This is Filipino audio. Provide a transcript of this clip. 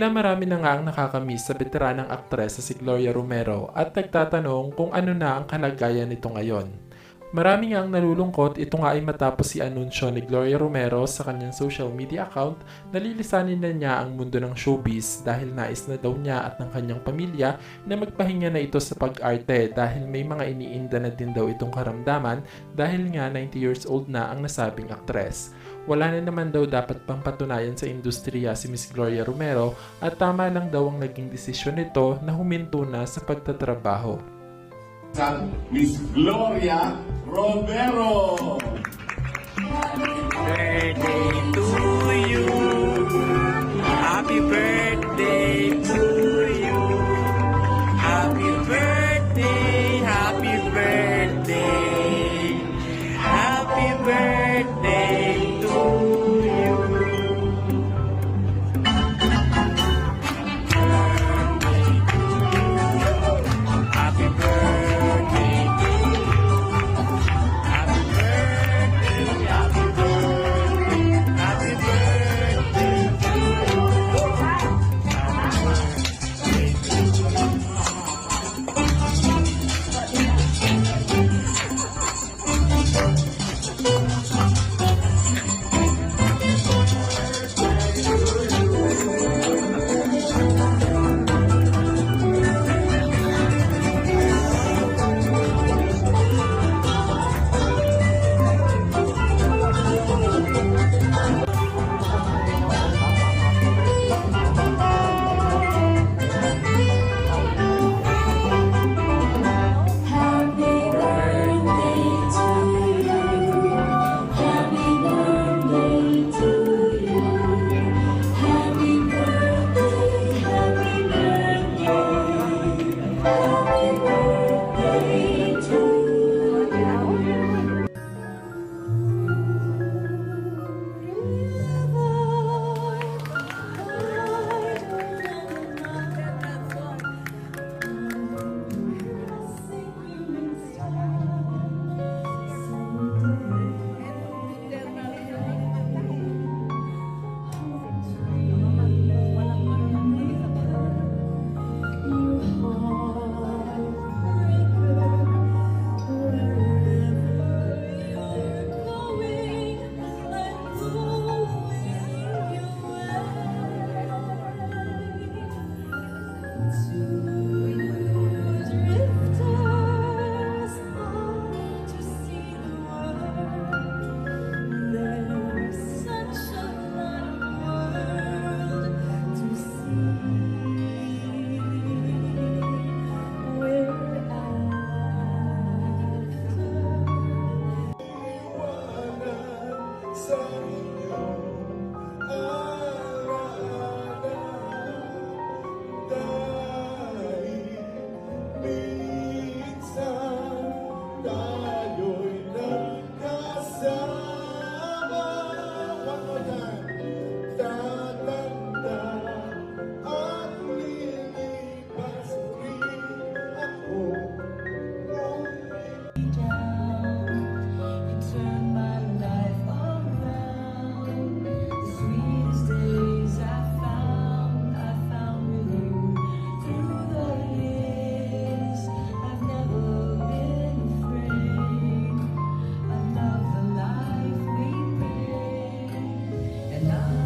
Tila marami na nga ang nakakamiss sa veteranang aktres sa si Gloria Romero at nagtatanong kung ano na ang kalagayan nito ngayon. Marami nga ang nalulungkot, ito nga ay matapos si anunsyo ni Gloria Romero sa kanyang social media account na lilisanin na niya ang mundo ng showbiz dahil nais na daw niya at ng kanyang pamilya na magpahinga na ito sa pag-arte dahil may mga iniinda na din daw itong karamdaman dahil nga 90 years old na ang nasabing aktres. Wala na naman daw dapat pang patunayan sa industriya si Miss Gloria Romero at tama lang daw ang naging desisyon nito na huminto na sa pagtatrabaho. Miss Gloria Romero. Birthday to you. Happy birthday to you. Happy birthday, happy birthday. Happy birthday to you. Happy birthday to you. Happy birthday, happy birthday, happy birthday to you. And I